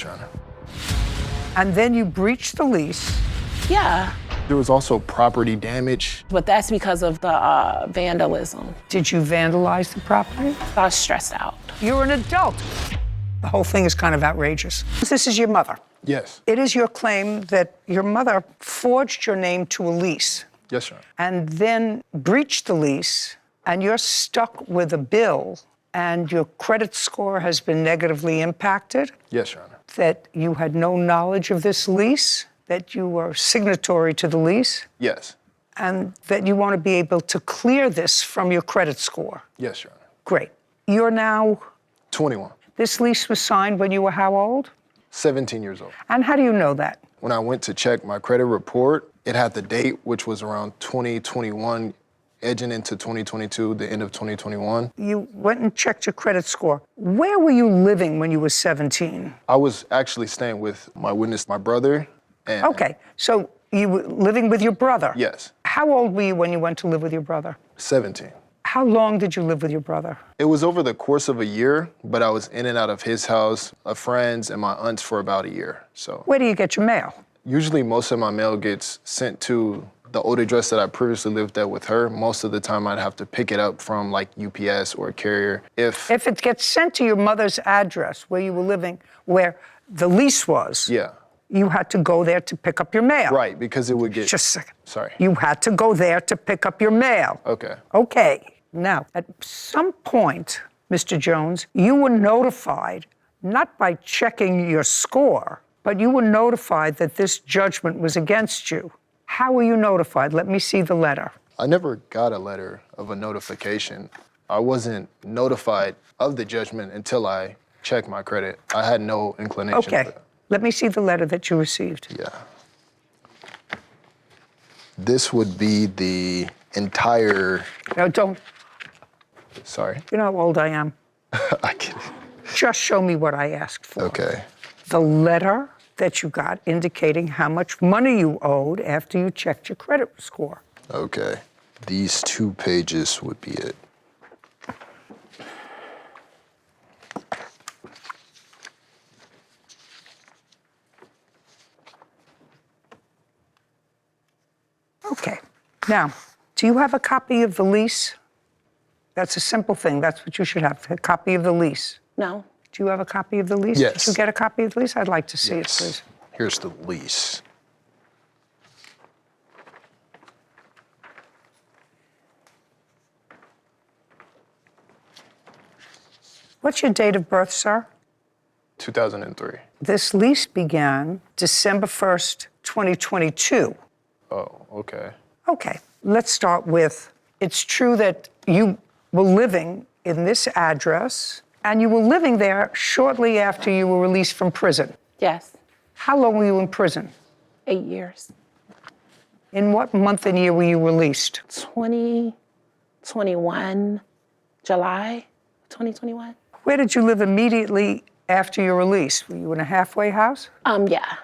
Your Honor. And then you breached the lease. Yeah, There was also property damage. but that's because of the vandalism. Did you vandalize the property? I was stressed out. You're an adult. The whole thing is kind of outrageous. This is your mother. Yes. It is your claim that your mother forged your name to a lease Yes, Your Honor. and then breached the lease, and you're stuck with a bill, and your credit score has been negatively impacted, Yes, Your Honor. that you had no knowledge of this lease, that you were signatory to the lease, Yes. and that you want to be able to clear this from your credit score. Yes, Your Honor. Great. You're now, 21. this lease was signed when you were how old? 17 years old. And how do you know that? When I went to check my credit report, it had the date, which was around 2021, edging into 2022, the end of 2021. You went and checked your credit score. Where were you living when you were 17? I was actually staying with my witness, my brother, and... Okay, so you were living with your brother? Yes. How old were you when you went to live with your brother? 17. How long did you live with your brother? It was over the course of a year, but I was in and out of his house, of friends, and my aunts for about a year, so. Where do you get your mail? Usually most of my mail gets sent to the old address that I previously lived at with her. Most of the time I'd have to pick it up from like UPS or a carrier. If If it gets sent to your mother's address where you were living, where the lease was, yeah, you had to go there to pick up your mail. right, because it would get... Just a second. Sorry. You had to go there to pick up your mail. Okay. Okay. Now, at some point, Mr. Jones, you were notified, not by checking your score, but you were notified that this judgment was against you. How were you notified? Let me see the letter. I never got a letter of a notification. I wasn't notified of the judgment until I checked my credit. I had no inclination. Okay. Let me see the letter that you received. Yeah. This would be the entire... Now, don't, Sorry. you know how old I am? I get it. Just show me what I asked for. Okay. The letter that you got indicating how much money you owed after you checked your credit score. Okay. These 2 pages would be it. Okay. Now, do you have a copy of the lease? That's a simple thing. That's what you should have, a copy of the lease. No. Do you have a copy of the lease? Yes. Did you get a copy of the lease? I'd like to see Yes. it, please. Here's the lease. What's your date of birth, sir? 2003. This lease began December 1st, 2022. Oh, okay. Okay, let's start with, it's true that you were living in this address, and you were living there shortly after you were released from prison. Yes, How long were you in prison? 8 years. In what month and year were you released? 2021, July 2021. Where did you live immediately after your release? Were you in a halfway house? Yeah,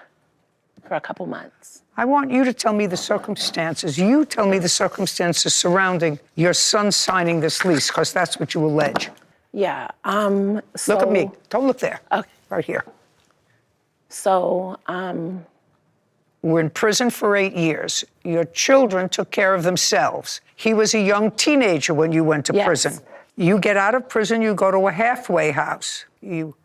for a couple months. I want you to tell me the circumstances. You tell me the circumstances surrounding your son signing this lease, because that's what you allege. Yeah, Look at me. Don't look there. Okay. Right here. So, We're in prison for 8 years. Your children took care of themselves. He was a young teenager when you went to Yes. prison. You get out of prison, you go to a halfway house. You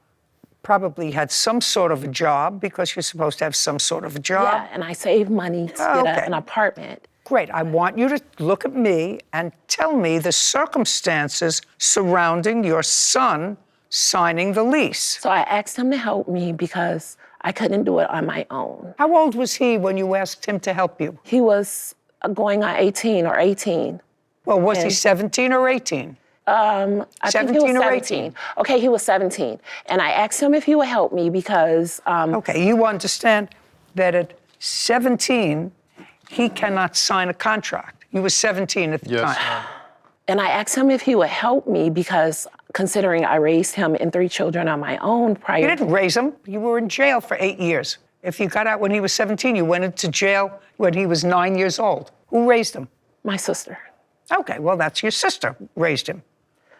probably had some sort of a job, because you're supposed to have some sort of a job. yeah, and I saved money to Oh, get okay. an apartment. Great. I want you to look at me and tell me the circumstances surrounding your son signing the lease. So I asked him to help me because I couldn't do it on my own. How old was he when you asked him to help you? He was going on 18 or 18. Well, was he And- 17 or 18? I think he 17 was or 17. 18? Okay, he was 17. And I asked him if he would help me because, Okay, you understand that at 17, he cannot sign a contract. You were 17 at the Yes. time. and I asked him if he would help me because considering I raised him and 3 children on my own prior. You didn't raise him. You were in jail for 8 years. If you got out when he was 17, you went into jail when he was 9 years old. Who raised him? My sister. Okay, well, that's your sister raised him.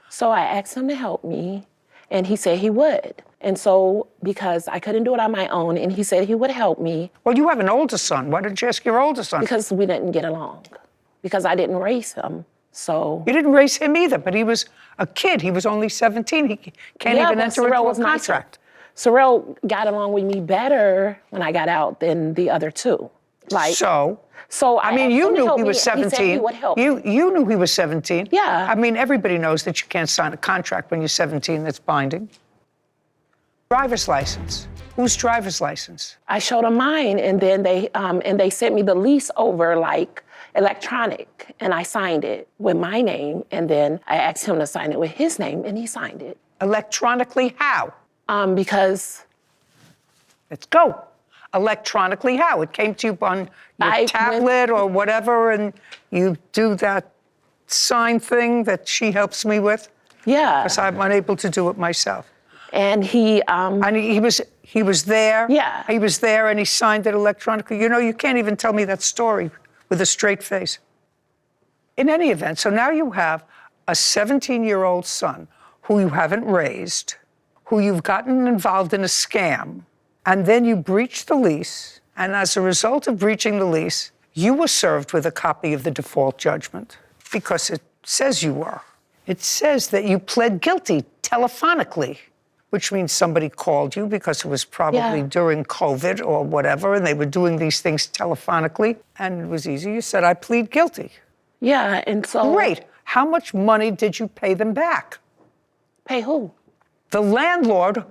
So I asked him to help me, and he said he would. And so, because I couldn't do it on my own, and he said he would help me. Well, you have an older son. Why didn't you ask your older son? Because we didn't get along. Because I didn't raise him. So. You didn't raise him either, but he was a kid. He was only 17. He can't even enter into a contract. Sorrel got along with me better when I got out than the other two. So I mean, you knew he was 17. He said he would help. You knew he was 17. Yeah. I mean, everybody knows that you can't sign a contract when you're 17 that's binding. Driver's license. Whose driver's license? I showed them mine, and then they sent me the lease over like electronic, and I signed it with my name, and then I asked him to sign it with his name, and he signed it. Electronically, how? Because. Let's go. Electronically, how? It came to you on your tablet or whatever, and you do that sign thing that she helps me with? Yeah. Because I'm unable to do it myself. And he. And he was there. Yeah. He was there, and he signed it electronically. You know, you can't even tell me that story with a straight face. In any event, so now you have a 17-year-old son who you haven't raised, who you've gotten involved in a scam, and then you breached the lease, and as a result of breaching the lease, you were served with a copy of the default judgment because it says you were. It says that you pled guilty telephonically, which means somebody called you because it was probably during COVID or whatever, and they were doing these things telephonically, and it was easy. You said, I plead guilty. Yeah, and so. Great. How much money did you pay them back? Pay who? The landlord.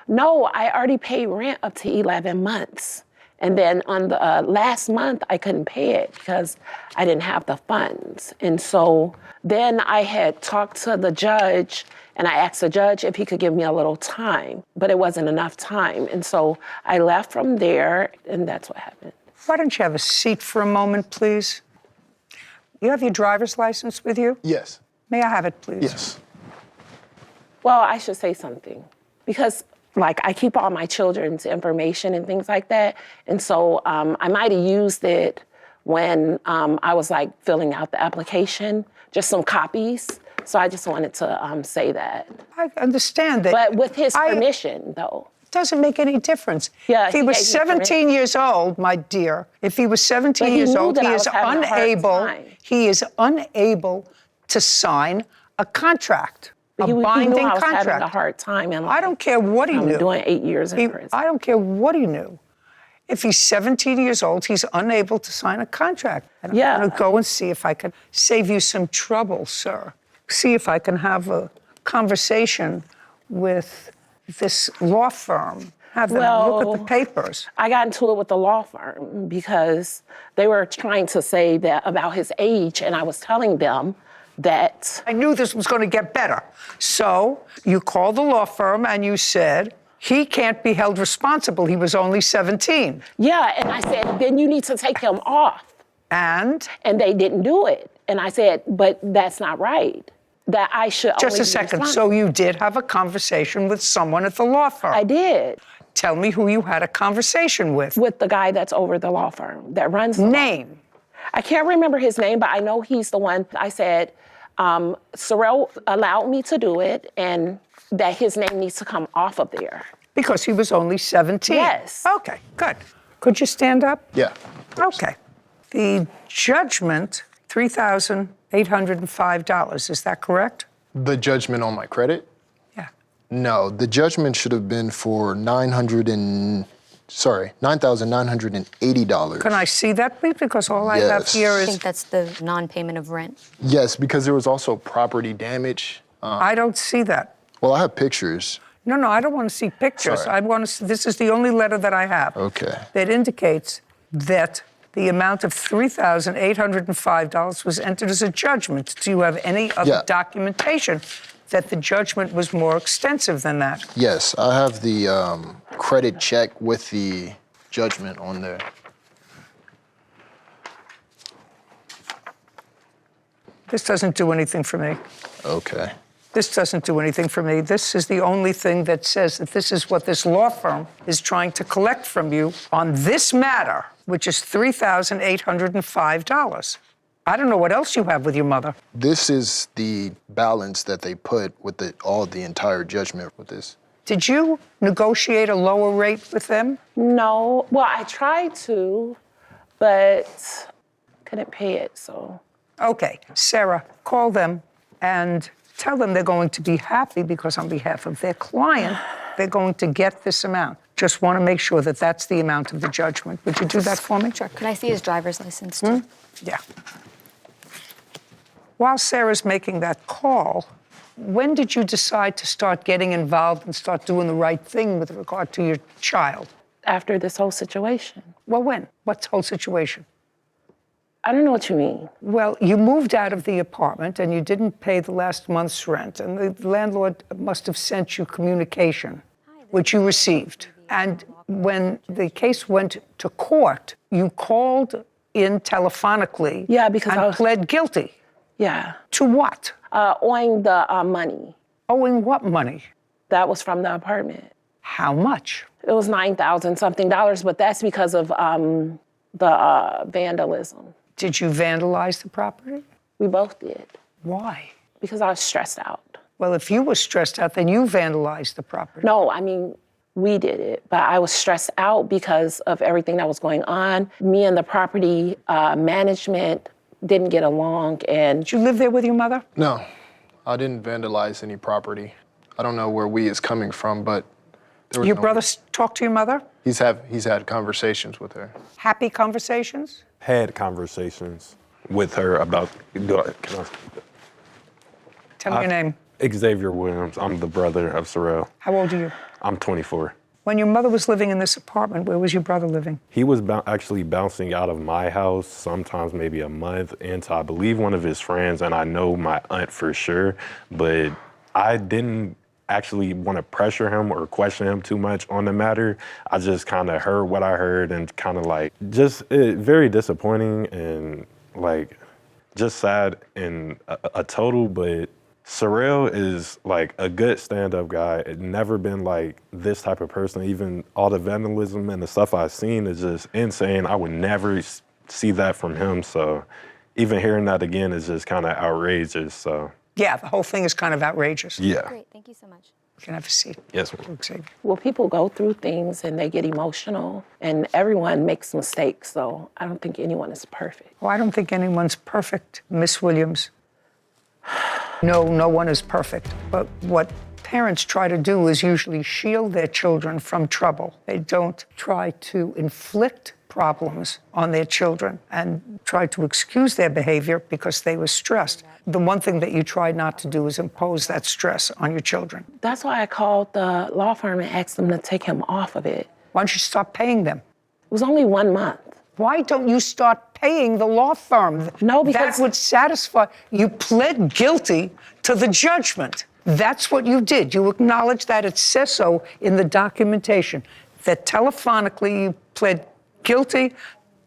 No, I already paid rent up to 11 months. And then on the last month, I couldn't pay it because I didn't have the funds. And so then I had talked to the judge, and I asked the judge if he could give me a little time, but it wasn't enough time. And so I left from there, and that's what happened. Why don't you have a seat for a moment, please? You have your driver's license with you? Yes. May I have it, please? Yes. Well, I should say something because like I keep all my children's information and things like that. And so I might have used it when I was like filling out the application, just some copies. So I just wanted to say that. I understand that. But with his permission, though. It doesn't make any difference. Yeah, if he was 17 years old, my dear, if he was 17 years old, he is unable to sign a contract. He knew I was contract. having a hard time. And I don't care what he knew. Doing 8 years in prison. I don't care what he knew. If he's 17 years old, he's unable to sign a contract. And I'm going to go and see if I can save you some trouble, sir. See if I can have a conversation with this law firm. Have them look at the papers. I got into it with the law firm because they were trying to say that about his age, and I was telling them that I knew this was going to get better. So you called the law firm and you said, he can't be held responsible. He was only 17. Yeah, and I said, then you need to take him off. And they didn't do it. And I said, but that's not right. That I should just a second. So you did have a conversation with someone at the law firm? I did. Tell me who you had a conversation with. With the guy that's over the law firm, that runs the name. Law. I can't remember his name, but I know he's the one. I said, Sorrel allowed me to do it, and that his name needs to come off of there. Because he was only 17? Yes. Okay, good. Could you stand up? Yeah. Okay. The judgment, $3,805, is that correct? The judgment on my credit? Yeah. No, the judgment should have been for $9,980. Can I see that, please? Because all I have here I is... think that's the non-payment of rent. Yes, because there was also property damage. I don't see that. Well, I have pictures. No, I don't want to see pictures. Sorry. I want to see, this is the only letter that I have. Okay. That indicates that the amount of $3,805 was entered as a judgment. Do you have any other documentation that the judgment was more extensive than that? Yes, I have the credit check with the judgment on there. This doesn't do anything for me. Okay. This doesn't do anything for me. This is the only thing that says that this is what this law firm is trying to collect from you on this matter, which is $3,805. I don't know what else you have with your mother. This is the balance that they put with the entire judgment with this. Did you negotiate a lower rate with them? No, well, I tried to, but couldn't pay it, so. Okay, Sarah, call them and tell them they're going to be happy because on behalf of their client, they're going to get this amount. Just want to make sure that that's the amount of the judgment. Would you do that for me? Sure. Could I see his driver's license, too? Yeah. While Sarah's making that call, when did you decide to start getting involved and start doing the right thing with regard to your child? After this whole situation. Well, when? What whole situation? I don't know what you mean. Well, you moved out of the apartment and you didn't pay the last month's rent, and the landlord must have sent you communication, which you received. And when the case went to court, you called in telephonically Yeah, because and I was- pled guilty. Yeah. To what? Owing the money. Owing what money? That was from the apartment. How much? It was $9,000 something, but that's because of the vandalism. Did you vandalize the property? We both did, Why? because I was stressed out. Well, if you were stressed out, then you vandalized the property. No, I mean, we did it, but I was stressed out because of everything that was going on. Me and the property management didn't get along, and Did you live there with your mother? No, I didn't vandalize any property. I don't know where we is coming from, but there was Your no- brother talked to your mother? He's had conversations with her. Happy conversations? Had conversations with her about, Tell me your name. Xavier Williams. I'm the brother of Sorrel. How old are you? I'm 24. When your mother was living in this apartment, where was your brother living? He was actually bouncing out of my house sometimes maybe a month into, I believe, one of his friends, and I know my aunt for sure, but I didn't actually want to pressure him or question him too much on the matter. I just kind of heard what I heard and kind of like, just very disappointing and like just sad in a total, but Sorrel is like a good stand-up guy. Never been like this type of person. Even all the vandalism and the stuff I've seen is just insane. I would never see that from him. So even hearing that again is just kind of outrageous. So Yeah, the whole thing is kind of outrageous. yeah. Great, thank you so much. You can have a seat. Yes, ma'am. Xavier. well, people go through things and they get emotional, and everyone makes mistakes, so I don't think anyone is perfect. Well, I don't think anyone's perfect, Miss Williams. No one is perfect. But what parents try to do is usually shield their children from trouble. They don't try to inflict problems on their children and try to excuse their behavior because they were stressed. The one thing that you try not to do is impose that stress on your children. That's why I called the law firm and asked them to take him off of it. Why don't you stop paying them? It was only 1 month. Why don't you start paying the law firm? No, because- that would satisfy. You pled guilty to the judgment. That's what you did. You acknowledged that. It says so in the documentation that telephonically you pled guilty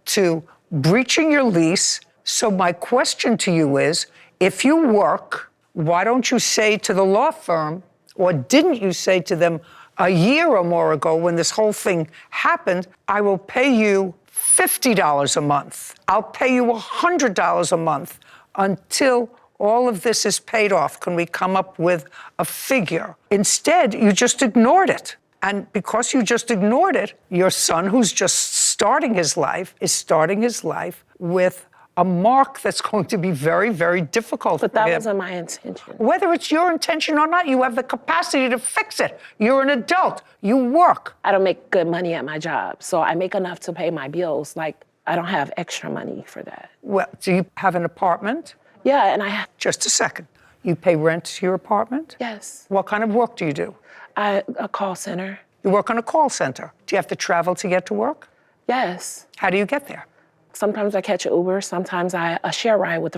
to breaching your lease. So my question to you is, if you work, why don't you say to the law firm, or didn't you say to them a year or more ago when this whole thing happened, I will pay you $50 a month. I'll pay you $100 a month until all of this is paid off. Can we come up with a figure? Instead, you just ignored it. And because you just ignored it, your son, who's just starting his life, is starting his life with a mark that's going to be very, very difficult But for that him. wasn't my intention. Whether it's your intention or not, you have the capacity to fix it. You're an adult. You work. I don't make good money at my job, so I make enough to pay my bills. Like, I don't have extra money for that. Well, do you have an apartment? Yeah, and I have, Just a second. You pay rent to your apartment? yes, What kind of work do you do? a call center. You work on a call center. Do you have to travel to get to work? Yes. How do you get there? Sometimes I catch an Uber, sometimes I share ride with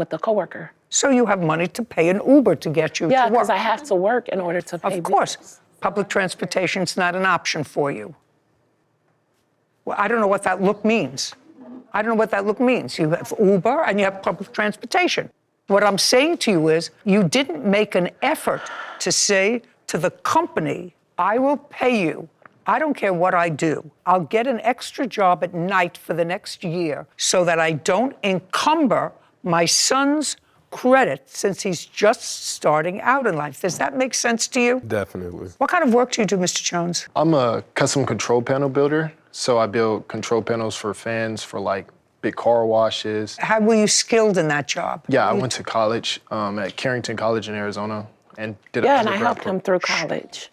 the coworker. So you have money to pay an Uber to get you Yeah, to work. because I have to work in order to pay Of course. bills. Public transportation's not an option for you. Well, I don't know what that look means. I don't know what that look means. You have Uber and you have public transportation. What I'm saying to you is you didn't make an effort to say to the company, I will pay you. I don't care what I do. I'll get an extra job at night for the next year so that I don't encumber my son's credit since he's just starting out in life. Does that make sense to you? Definitely. What kind of work do you do, Mr. Jones? I'm a custom control panel builder, so I build control panels for fans for like big car washes. How were you skilled in that job? Yeah, I went to college at Carrington College in Arizona and did Yeah, an and I undergrad helped him through college.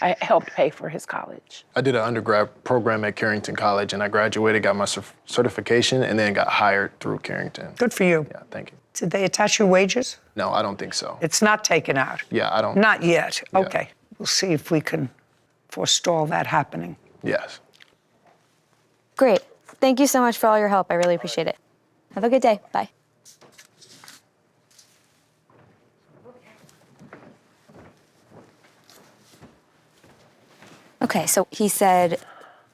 I helped pay for his college. I did an undergrad program at Carrington College, and I graduated, got my certification, and then got hired through Carrington. Good for you. Yeah, thank you. Did they attach your wages? No, I don't think so. It's not taken out. Yeah, I don't. Not yet. Yeah. Okay. We'll see if we can forestall that happening. Yes. Great. Thank you so much for all your help. I really appreciate it. Have a good day. Bye. Okay, so he said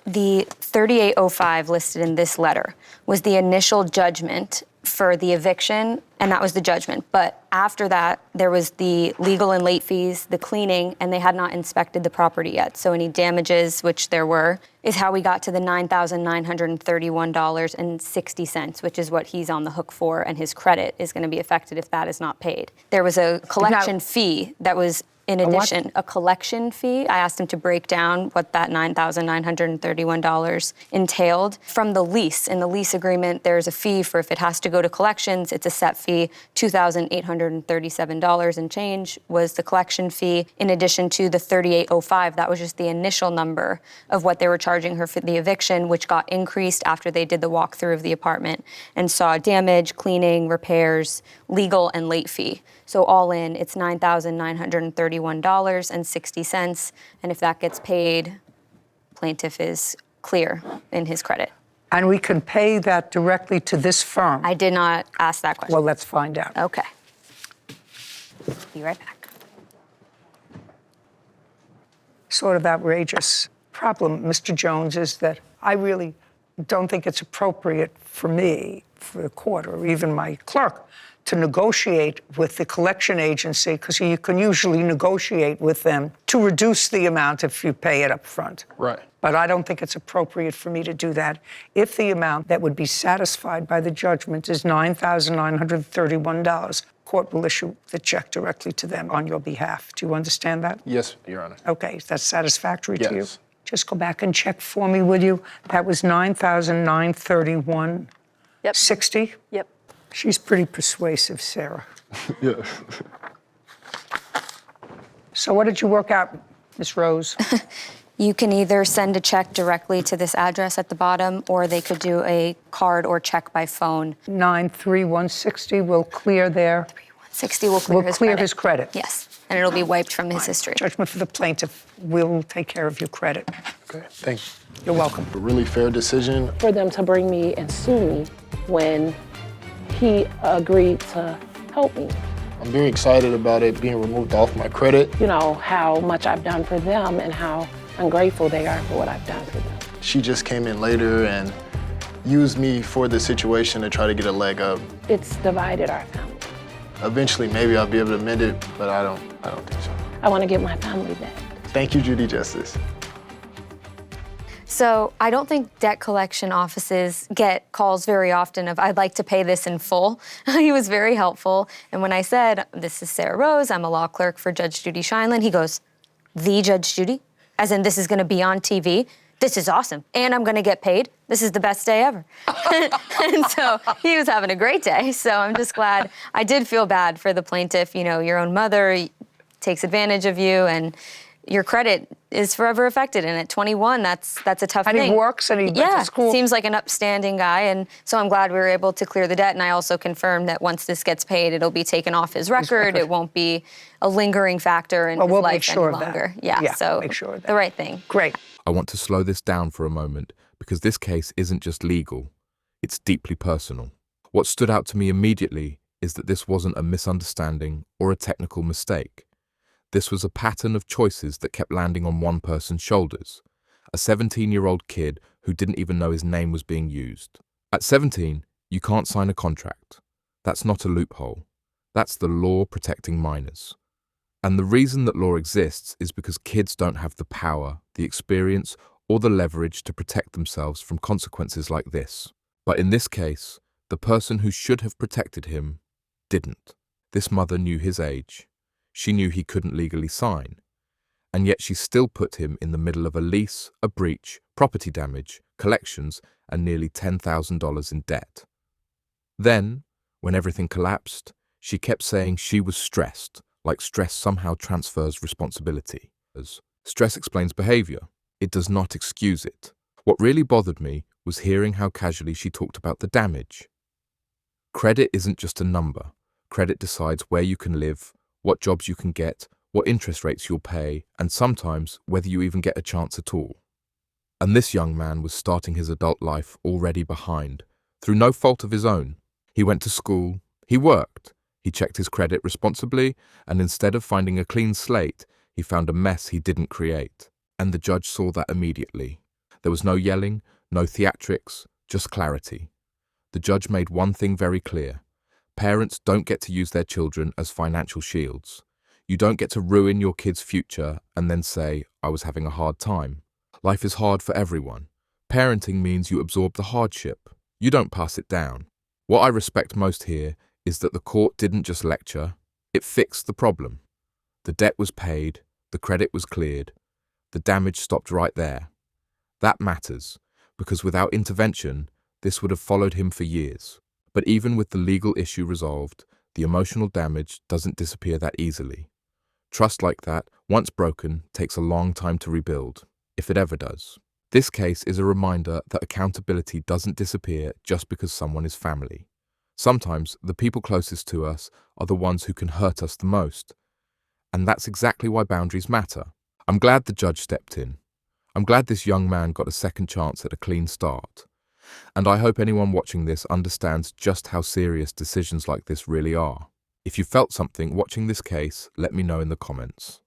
the 3805 listed in this letter was the initial judgment for the eviction, and that was the judgment. But after that, there was the legal and late fees, the cleaning, and they had not inspected the property yet. So any damages, which there were, is how we got to the $9,931.60, which is what he's on the hook for, and his credit is going to be affected if that is not paid. There was a collection fee that was in addition, a collection fee. I asked him to break down what that $9,931 entailed. From the lease, in the lease agreement, there's a fee for if it has to go to collections, it's a set fee. $2,837 and change was the collection fee, in addition to the 3805. That was just the initial number of what they were charging her for the eviction, which got increased after they did the walkthrough of the apartment and saw damage, cleaning, repairs, legal, and late fee. So all in, it's $9,931.60, and if that gets paid, plaintiff is clear in his credit. And we can pay that directly to this firm. I did not ask that question. Well, let's find out. Okay. Be right back. Sort of outrageous. Problem, Mr. Jones, is that I really don't think it's appropriate for me, for the court, or even my clerk, to negotiate with the collection agency, because you can usually negotiate with them to reduce the amount if you pay it up front. Right. But I don't think it's appropriate for me to do that if the amount that would be satisfied by the judgment is $9,931. Court will issue the check directly to them on your behalf. Do you understand that? Yes, Your Honor. Okay, is that satisfactory to you? Yes. Just go back and check for me, will you? That was $9,931.60? Yep. Yep. She's pretty persuasive, Sarah. Yes. So what did you work out, Miss Rose? You can either send a check directly to this address at the bottom, or they could do a card or check by phone. 93160 will clear there. 60 will clear his credit. Yes, and it'll be wiped from his history. Judgment for the plaintiff. We'll take care of your credit. Okay, thank you. You're welcome. A really fair decision. For them to bring me and sue me when he agreed to help me. I'm very excited about it being removed off my credit. You know, how much I've done for them and how ungrateful they are for what I've done for them. She just came in later and used me for the situation to try to get a leg up. It's divided our family. Eventually, maybe I'll be able to mend it, but I don't think so. I want to get my family back. Thank you, Judy Justice. So I don't think debt collection offices get calls very often of, I'd like to pay this in full. He was very helpful. And when I said, this is Sarah Rose, I'm a law clerk for Judge Judy Scheinlin, he goes, the Judge Judy? As in, this is gonna be on TV? This is awesome. And I'm gonna get paid. This is the best day ever. And so he was having a great day. So I'm just glad. I did feel bad for the plaintiff. You know, your own mother takes advantage of you, and your credit is forever affected. And at 21, that's a tough thing. And he works and he went to school. Seems like an upstanding guy. And so I'm glad we were able to clear the debt. And I also confirmed that once this gets paid, it'll be taken off his record. It won't be a lingering factor in his we'll life make sure any of that. longer. Yeah, so make sure of that. The right thing. Great. I want to slow this down for a moment because this case isn't just legal, it's deeply personal. What stood out to me immediately is that this wasn't a misunderstanding or a technical mistake. This was a pattern of choices that kept landing on one person's shoulders, a 17-year-old kid who didn't even know his name was being used. At 17, you can't sign a contract. That's not a loophole. That's the law protecting minors. And the reason that law exists is because kids don't have the power, the experience, or the leverage to protect themselves from consequences like this. But in this case, the person who should have protected him didn't. This mother knew his age. She knew he couldn't legally sign. And yet she still put him in the middle of a lease, a breach, property damage, collections, and nearly $10,000 in debt. Then, when everything collapsed, she kept saying she was stressed, like stress somehow transfers responsibility. As stress explains behavior, it does not excuse it. What really bothered me was hearing how casually she talked about the damage. Credit isn't just a number. Credit decides where you can live, what jobs you can get, what interest rates you'll pay, and sometimes whether you even get a chance at all. And this young man was starting his adult life already behind, through no fault of his own. He went to school, he worked, he checked his credit responsibly, and instead of finding a clean slate, he found a mess he didn't create. And the judge saw that immediately. There was no yelling, no theatrics, just clarity. The judge made one thing very clear. Parents don't get to use their children as financial shields. You don't get to ruin your kid's future and then say, I was having a hard time. Life is hard for everyone. Parenting means you absorb the hardship. You don't pass it down. What I respect most here is that the court didn't just lecture, it fixed the problem. The debt was paid, the credit was cleared, the damage stopped right there. That matters, because without intervention, this would have followed him for years. But even with the legal issue resolved, the emotional damage doesn't disappear that easily. Trust like that, once broken, takes a long time to rebuild, if it ever does. This case is a reminder that accountability doesn't disappear just because someone is family. Sometimes the people closest to us are the ones who can hurt us the most. And that's exactly why boundaries matter. I'm glad the judge stepped in. I'm glad this young man got a second chance at a clean start. And I hope anyone watching this understands just how serious decisions like this really are. If you felt something watching this case, let me know in the comments.